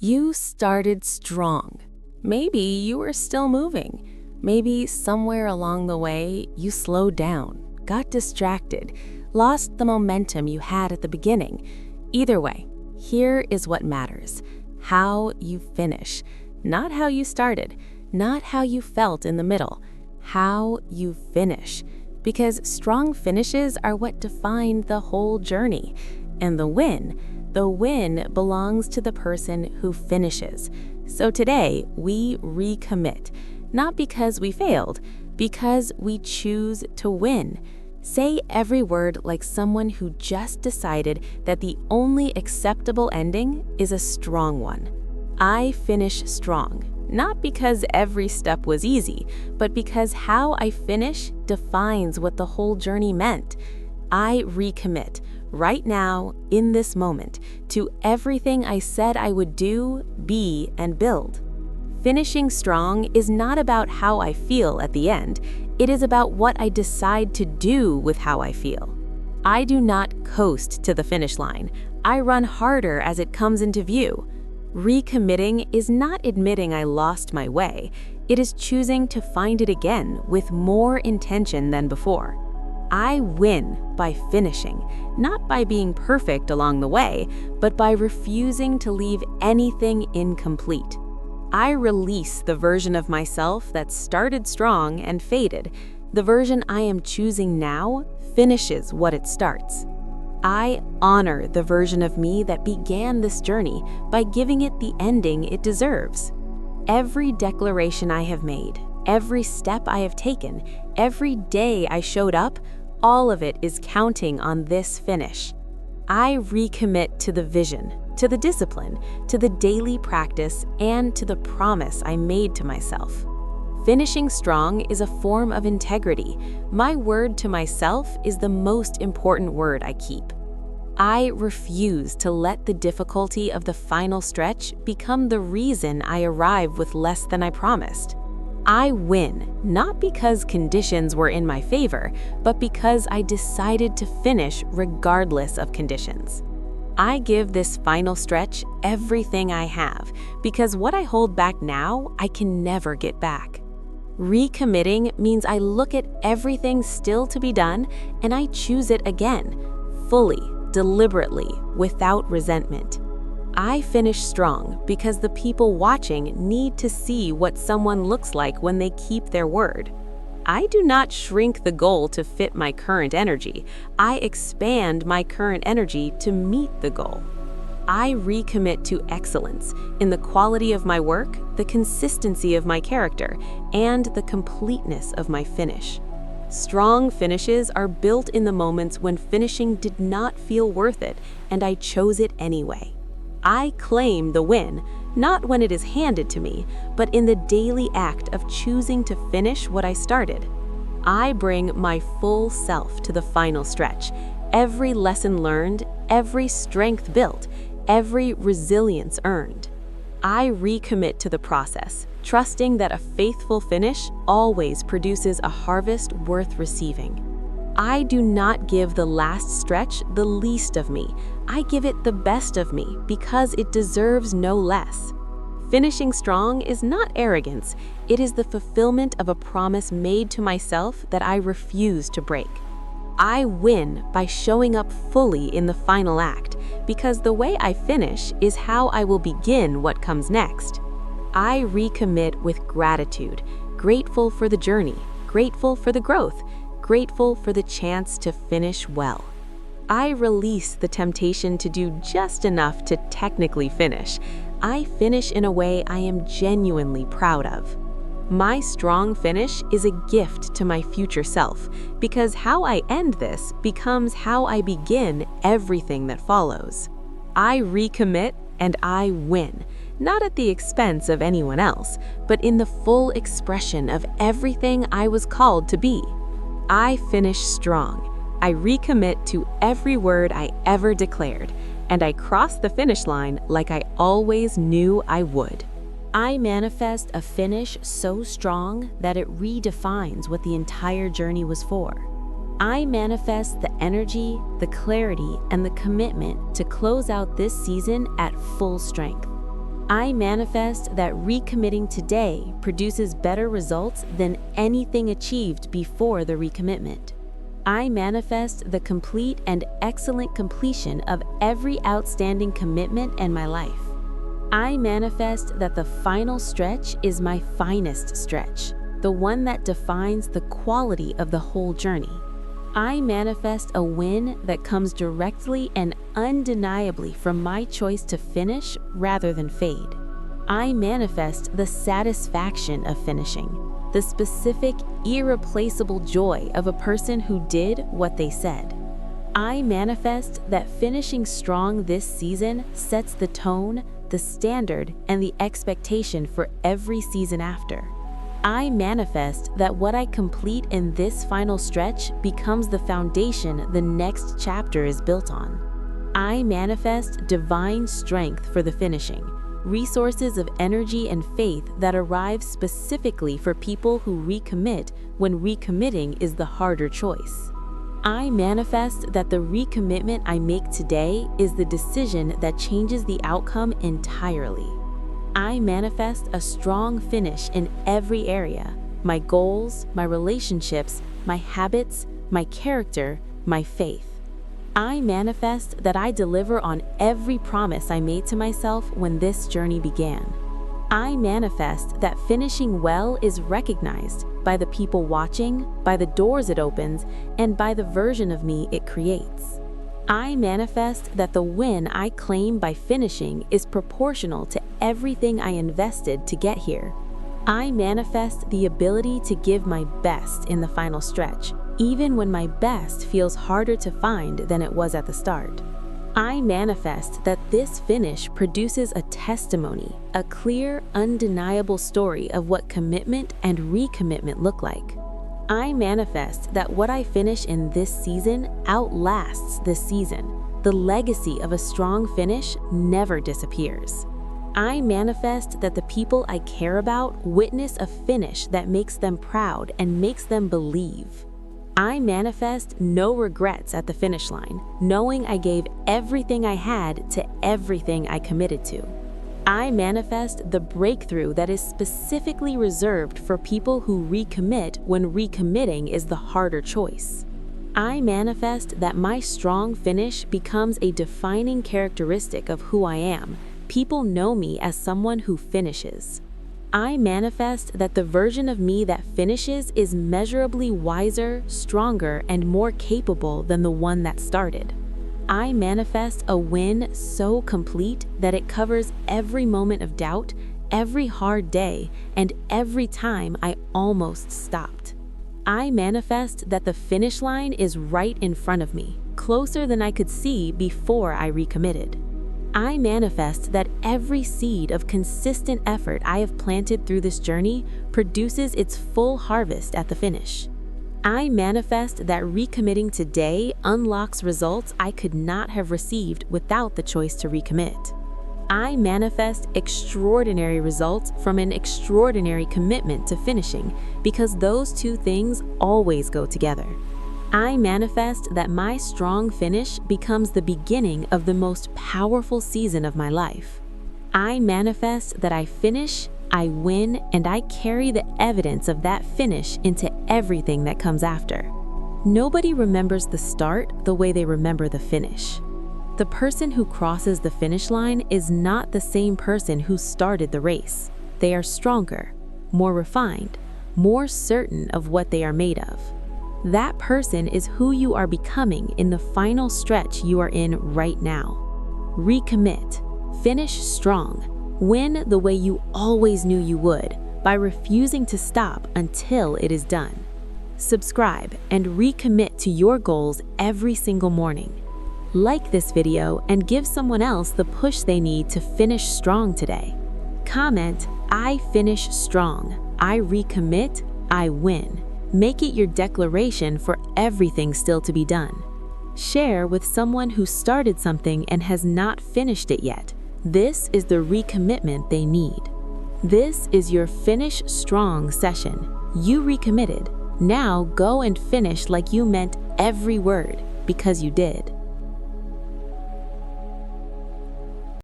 You started strong. Maybe you were still moving. Maybe somewhere along the way you slowed down, got distracted, lost the momentum you had at the beginning. Either way, here is what matters: how you finish. Not how you started, not how you felt in the middle, how you finish. Because strong finishes are what define the whole journey. And the win belongs to the person who finishes. So today, we recommit, not because we failed, because we choose to win. Say every word like someone who just decided that the only acceptable ending is a strong one. I finish strong, not because every step was easy, but because how I finish defines what the whole journey meant. I recommit, right now, in this moment, to everything I said I would do, be, and build. Finishing strong is not about how I feel at the end. It is about what I decide to do with how I feel. I do not coast to the finish line. I run harder as it comes into view. Recommitting is not admitting I lost my way. It is choosing to find it again with more intention than before. I win by finishing, not by being perfect along the way, but by refusing to leave anything incomplete. I release the version of myself that started strong and faded. The version I am choosing now finishes what it starts. I honor the version of me that began this journey by giving it the ending it deserves. Every declaration I have made, every step I have taken, every day I showed up, all of it is counting on this finish. I recommit to the vision, to the discipline, to the daily practice, and to the promise I made to myself. Finishing strong is a form of integrity. My word to myself is the most important word I keep. I refuse to let the difficulty of the final stretch become the reason I arrive with less than I promised. I win, not because conditions were in my favor, but because I decided to finish regardless of conditions. I give this final stretch everything I have, because what I hold back now, I can never get back. Recommitting means I look at everything still to be done and I choose it again, fully, deliberately, without resentment. I finish strong because the people watching need to see what someone looks like when they keep their word. I do not shrink the goal to fit my current energy. I expand my current energy to meet the goal. I recommit to excellence in the quality of my work, the consistency of my character, and the completeness of my finish. Strong finishes are built in the moments when finishing did not feel worth it, and I chose it anyway. I claim the win, not when it is handed to me, but in the daily act of choosing to finish what I started. I bring my full self to the final stretch. Every lesson learned, every strength built, every resilience earned. I recommit to the process, trusting that a faithful finish always produces a harvest worth receiving. I do not give the last stretch the least of me. I give it the best of me because it deserves no less. Finishing strong is not arrogance. It is the fulfillment of a promise made to myself that I refuse to break. I win by showing up fully in the final act because the way I finish is how I will begin what comes next. I recommit with gratitude, grateful for the journey, grateful for the growth, grateful for the chance to finish well. I release the temptation to do just enough to technically finish. I finish in a way I am genuinely proud of. My strong finish is a gift to my future self because how I end this becomes how I begin everything that follows. I recommit and I win, not at the expense of anyone else, but in the full expression of everything I was called to be. I finish strong. I recommit to every word I ever declared, and I cross the finish line like I always knew I would. I manifest a finish so strong that it redefines what the entire journey was for. I manifest the energy, the clarity, and the commitment to close out this season at full strength. I manifest that recommitting today produces better results than anything achieved before the recommitment. I manifest the complete and excellent completion of every outstanding commitment in my life. I manifest that the final stretch is my finest stretch, the one that defines the quality of the whole journey. I manifest a win that comes directly and undeniably from my choice to finish rather than fade. I manifest the satisfaction of finishing, the specific, irreplaceable joy of a person who did what they said. I manifest that finishing strong this season sets the tone, the standard, and the expectation for every season after. I manifest that what I complete in this final stretch becomes the foundation the next chapter is built on. I manifest divine strength for the finishing, resources of energy and faith that arrive specifically for people who recommit when recommitting is the harder choice. I manifest that the recommitment I make today is the decision that changes the outcome entirely. I manifest a strong finish in every area: my goals, my relationships, my habits, my character, my faith. I manifest that I deliver on every promise I made to myself when this journey began. I manifest that finishing well is recognized by the people watching, by the doors it opens, and by the version of me it creates. I manifest that the win I claim by finishing is proportional to everything I invested to get here. I manifest the ability to give my best in the final stretch, even when my best feels harder to find than it was at the start. I manifest that this finish produces a testimony, a clear, undeniable story of what commitment and recommitment look like. I manifest that what I finish in this season outlasts this season. The legacy of a strong finish never disappears. I manifest that the people I care about witness a finish that makes them proud and makes them believe. I manifest no regrets at the finish line, knowing I gave everything I had to everything I committed to. I manifest the breakthrough that is specifically reserved for people who recommit when recommitting is the harder choice. I manifest that my strong finish becomes a defining characteristic of who I am. People know me as someone who finishes. I manifest that the version of me that finishes is measurably wiser, stronger, and more capable than the one that started. I manifest a win so complete that it covers every moment of doubt, every hard day, and every time I almost stopped. I manifest that the finish line is right in front of me, closer than I could see before I recommitted. I manifest that every seed of consistent effort I have planted through this journey produces its full harvest at the finish. I manifest that recommitting today unlocks results I could not have received without the choice to recommit. I manifest extraordinary results from an extraordinary commitment to finishing because those two things always go together. I manifest that my strong finish becomes the beginning of the most powerful season of my life. I manifest that I finish, I win, and I carry the evidence of that finish into everything that comes after. Nobody remembers the start the way they remember the finish. The person who crosses the finish line is not the same person who started the race. They are stronger, more refined, more certain of what they are made of. That person is who you are becoming in the final stretch you are in right now. Recommit, finish strong, win the way you always knew you would by refusing to stop until it is done. Subscribe and recommit to your goals every single morning. Like this video and give someone else the push they need to finish strong today. Comment, "I finish strong, I recommit, I win." Make it your declaration for everything still to be done. Share with someone who started something and has not finished it yet. This is the recommitment they need. This is your Finish Strong session. You recommitted. Now go and finish like you meant every word, because you did.